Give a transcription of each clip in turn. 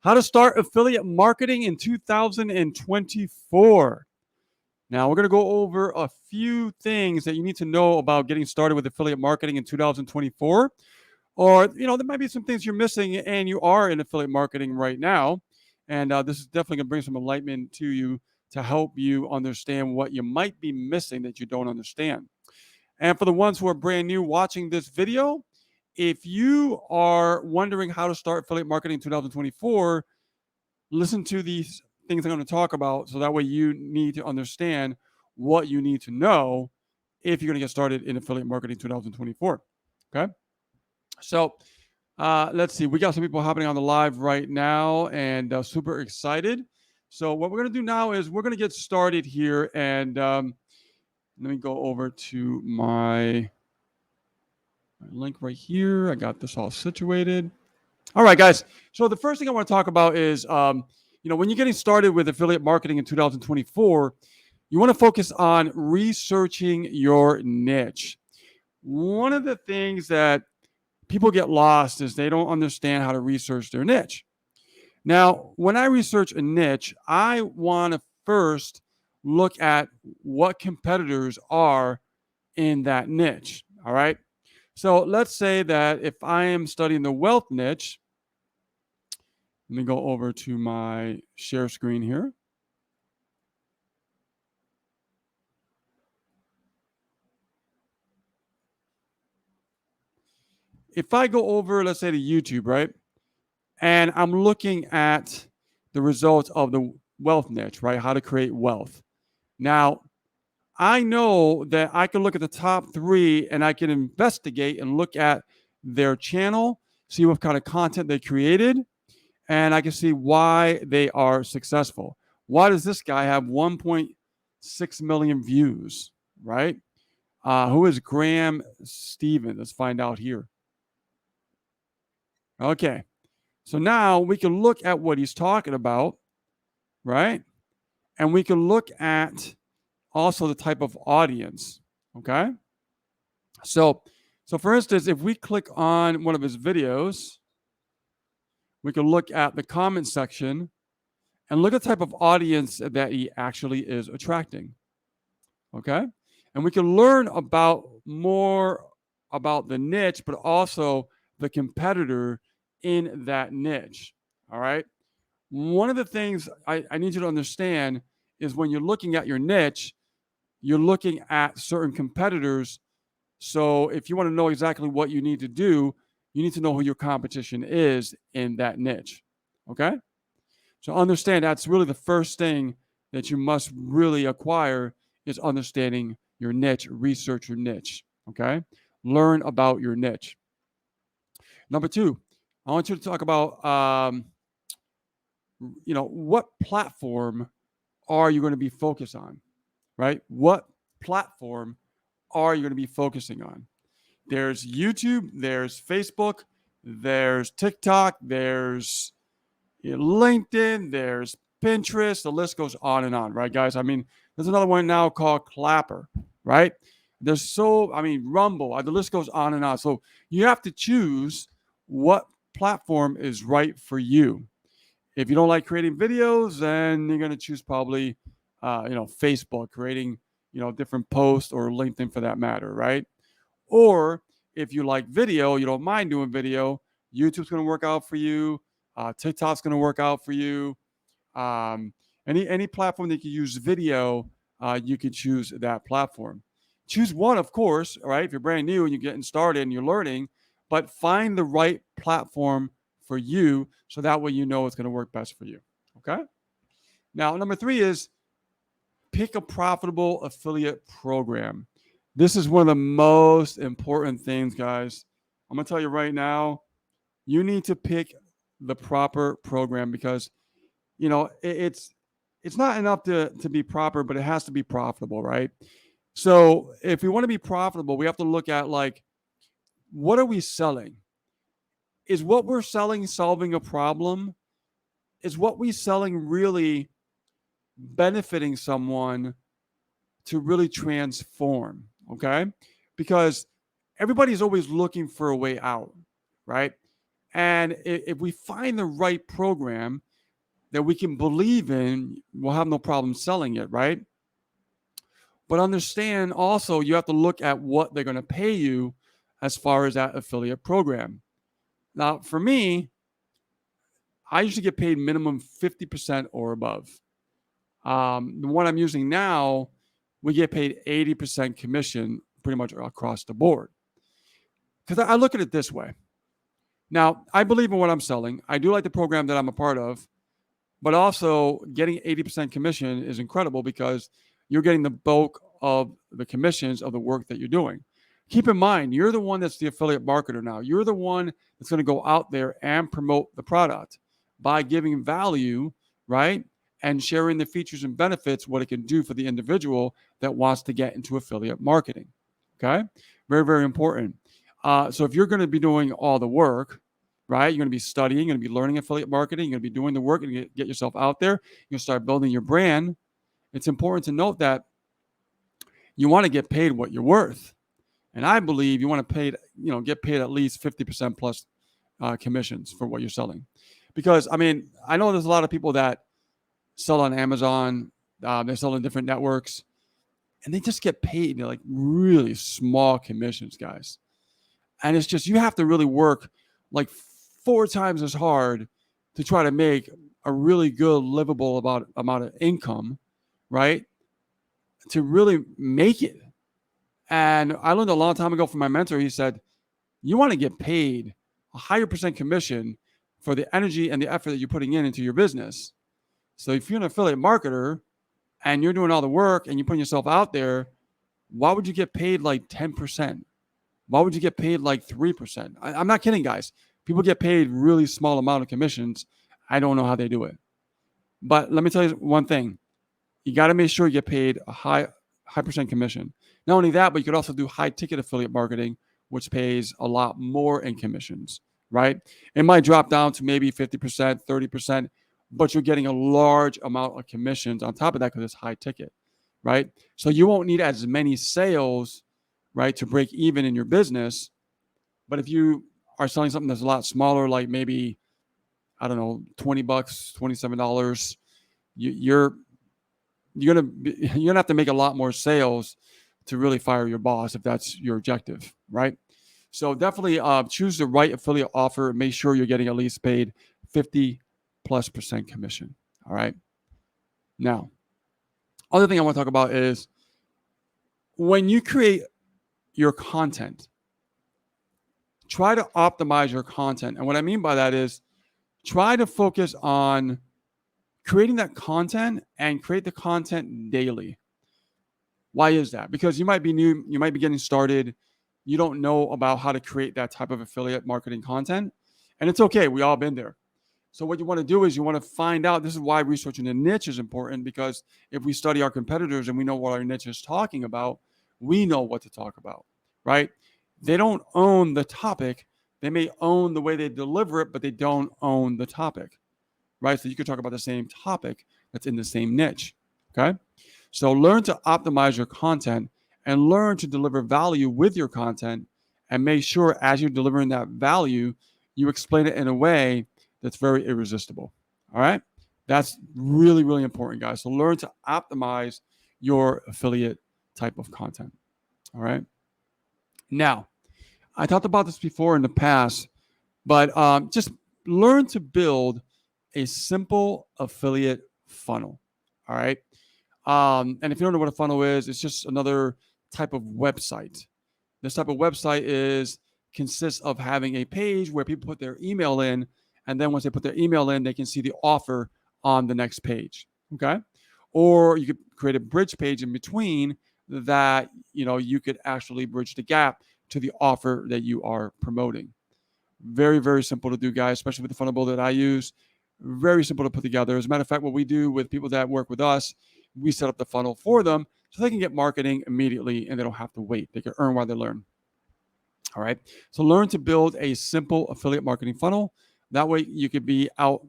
How to start affiliate marketing in 2024. Now, we're going to go over a few things that you need to know about getting started with affiliate marketing in 2024. Or, there might be some things you're missing and you are in affiliate marketing right now. And this is definitely going to bring some enlightenment to you to help you understand what you might be missing that you don't understand. And for the ones who are brand new watching this video, if you are wondering how to start affiliate marketing in 2024, listen to these things I'm going to talk about so that way you need to understand what you need to know if you're going to get started in affiliate marketing 2024. Okay. So let's see. We got some people happening on the live right now and super excited. So what we're going to do now is we're going to get started here. And let me go over to my link right here. I got this all situated. All right, guys. So the first thing I want to talk about is, when you're getting started with affiliate marketing in 2024, you want to focus on researching your niche. One of the things that people get lost is they don't understand how to research their niche. Now, when I research a niche, I want to first look at what competitors are in that niche. All right. So let's say that if I am studying the wealth niche, let me go over to my share screen here. If I go over, let's say, to YouTube, right, and I'm looking at the results of the wealth niche, right, how to create wealth. Now, I know that I can look at the top 3 and I can investigate and look at their channel, see what kind of content they created, and I can see why they are successful. Why does this guy have 1.6 million views, right? Who is Graham Stevens? Let's find out here. Okay. So now we can look at what he's talking about, right? And we can look at also the type of audience, okay? So for instance, if we click on one of his videos, we can look at the comment section and look at the type of audience that he actually is attracting, okay? And we can learn about more about the niche, but also the competitor in that niche, all right? One of the things I need you to understand is when you're looking at your niche, you're looking at certain competitors. So if you want to know exactly what you need to do, you need to know who your competition is in that niche, okay? So understand that's really the first thing that you must really acquire is understanding your niche, research your niche, okay? Learn about your niche. Number 2, I want you to talk about, what platform are you going to be focused on, right? What platform are you going to be focusing on? There's YouTube, there's Facebook, there's TikTok, there's LinkedIn, there's Pinterest. The list goes on, right, guys? I mean, there's another one now called Clapper, right? There's Rumble. The list goes on and on. So you have to choose what platform is right for you. If you don't like creating videos, then you're going to choose probably, Facebook, creating, different posts, or LinkedIn for that matter, right? Or if you like video, you don't mind doing video, YouTube's going to work out for you. TikTok's going to work out for you. Any platform that you can use video, you can choose that platform. Choose one, of course, right? If you're brand new and you're getting started and you're learning, but find the right platform for you so that way you know it's going to work best for you. Okay? Now, number 3 is pick a profitable affiliate program. This is one of the most important things, guys. I'm going to tell you right now, you need to pick the proper program because, it's not enough to be proper, but it has to be profitable, right? So if we want to be profitable, we have to look at, like, what are we selling? Is what we're selling solving a problem? Is what we're selling really benefiting someone to really transform? Okay? Because everybody's always looking for a way out, right? And if we find the right program that we can believe in, we'll have no problem selling it, right? But understand also, you have to look at what they're going to pay you as far as that affiliate program. Now, for me, I usually get paid minimum 50% or above. The one I'm using now, we get paid 80% commission pretty much across the board. Because I look at it this way. Now, I believe in what I'm selling. I do like the program that I'm a part of, but also getting 80% commission is incredible because you're getting the bulk of the commissions of the work that you're doing. Keep in mind, you're the one that's the affiliate marketer now. You're the one that's going to go out there and promote the product by giving value, right? And sharing the features and benefits, what it can do for the individual that wants to get into affiliate marketing. Okay. Very, very important. So if you're going to be doing all the work, right? You're going to be studying, you're going to be learning affiliate marketing, you're going to be doing the work and get yourself out there. You're going to start building your brand. It's important to note that you want to get paid what you're worth. And I believe you want to pay, get paid at least 50% plus commissions for what you're selling. Because, I mean, I know there's a lot of people that sell on Amazon, they sell on different networks, and they just get paid like really small commissions, guys. And it's just, you have to really work like 4 times as hard to try to make a really good livable amount of income, right? To really make it. And I learned a long time ago from my mentor, he said, you want to get paid a higher percent commission for the energy and the effort that you're putting into your business. So if you're an affiliate marketer and you're doing all the work and you're putting yourself out there, why would you get paid like 10%? Why would you get paid like 3%? I'm not kidding, guys. People get paid really small amount of commissions. I don't know how they do it. But let me tell you one thing. You got to make sure you get paid a high percent commission. Not only that, but you could also do high ticket affiliate marketing, which pays a lot more in commissions, right? It might drop down to maybe 50%, 30%, but you're getting a large amount of commissions on top of that because it's high ticket, right? So you won't need as many sales, right, to break even in your business. But if you are selling something that's a lot smaller, like maybe, I don't know, $20, $27, you're gonna have to make a lot more sales to really fire your boss if that's your objective, right? So definitely choose the right affiliate offer. Make sure you're getting at least paid 50+% commission. All right. Now, other thing I want to talk about is when you create your content, try to optimize your content. And what I mean by that is try to focus on creating that content and create the content daily. Why is that? Because you might be new, you might be getting started, you don't know about how to create that type of affiliate marketing content. And it's okay, we all been there. So what you want to do is you want to find out, this is why researching a niche is important, because if we study our competitors and we know what our niche is talking about, we know what to talk about, right? They don't own the topic. They may own the way they deliver it, but they don't own the topic, right? So you could talk about the same topic that's in the same niche, okay? So learn to optimize your content and learn to deliver value with your content, and make sure as you're delivering that value, you explain it in a way that's very irresistible. All right. That's really, really important, guys. So learn to optimize your affiliate type of content. All right. Now, I talked about this before in the past, but just learn to build a simple affiliate funnel. All right. And if you don't know what a funnel is, it's just another type of website. This type of website consists of having a page where people put their email in, and then once they put their email in, they can see the offer on the next page. Okay. Or you could create a bridge page in between that, you could actually bridge the gap to the offer that you are promoting. Very, very simple to do, guys, especially with the funnel builder that I use. Very simple to put together. As a matter of fact, what we do with people that work with us, we set up the funnel for them so they can get marketing immediately and they don't have to wait. They can earn while they learn. All right. So learn to build a simple affiliate marketing funnel. That way you could be out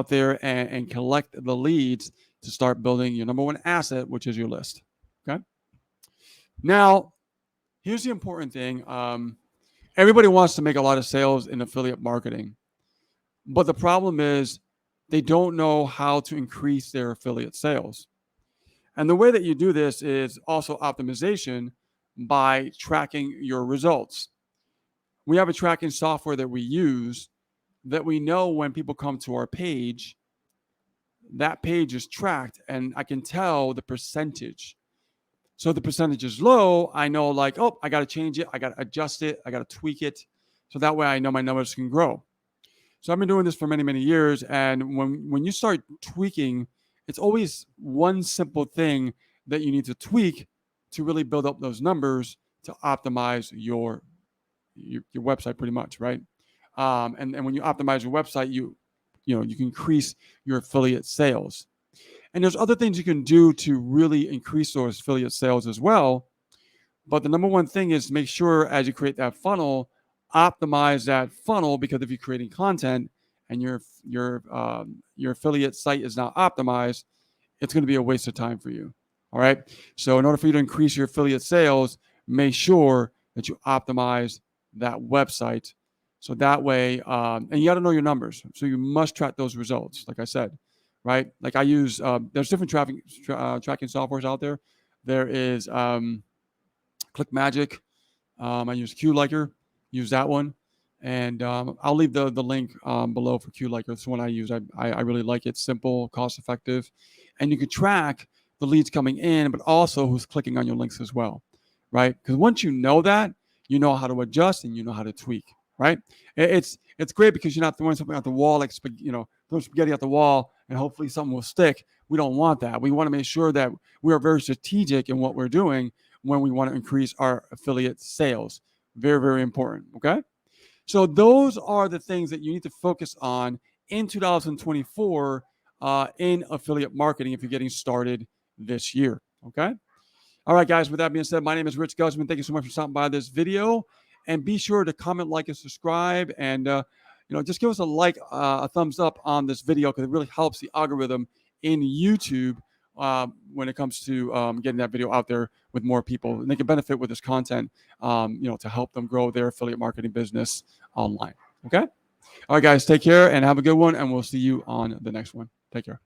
there and collect the leads to start building your number one asset, which is your list. Okay. Now, here's the important thing. Everybody wants to make a lot of sales in affiliate marketing, but the problem is they don't know how to increase their affiliate sales. And the way that you do this is also optimization by tracking your results. We have a tracking software that we use that we know when people come to our page, that page is tracked and I can tell the percentage. So if the percentage is low, I know like, oh, I got to change it. I got to adjust it. I got to tweak it. So that way I know my numbers can grow. So I've been doing this for many, many years. And when you start tweaking, it's always one simple thing that you need to tweak to really build up those numbers to optimize your website pretty much, right? And when you optimize your website, you can increase your affiliate sales. And there's other things you can do to really increase those affiliate sales as well. But the number one thing is make sure as you create that funnel, optimize that funnel, because if you're creating content and your affiliate site is not optimized, it's going to be a waste of time for you. All right. So in order for you to increase your affiliate sales, make sure that you optimize that website. So that way, and you got to know your numbers. So you must track those results. Like I said, right? Like I use, there's different tracking softwares out there. There is ClickMagic. I use QLiker. Use that one. And I'll leave the link below for QLiker. It's the one I use. I really like it. Simple, cost effective. And you can track the leads coming in, but also who's clicking on your links as well, right? Because once you know that, you know how to adjust and you know how to tweak, right? It's great because you're not throwing something at the wall like throwing spaghetti at the wall and hopefully something will stick. We don't want that. We want to make sure that we are very strategic in what we're doing when we want to increase our affiliate sales. Very, very important. Okay. So those are the things that you need to focus on in 2024 in affiliate marketing if you're getting started this year. Okay. All right, guys. With that being said, my name is Rich Guzman. Thank you so much for stopping by this video, and be sure to comment, like, and subscribe, and just give us a thumbs up on this video because it really helps the algorithm in YouTube when it comes to getting that video out there with more people, and they can benefit with this content, to help them grow their affiliate marketing business online. Okay. All right, guys. Take care and have a good one, and we'll see you on the next one. Take care.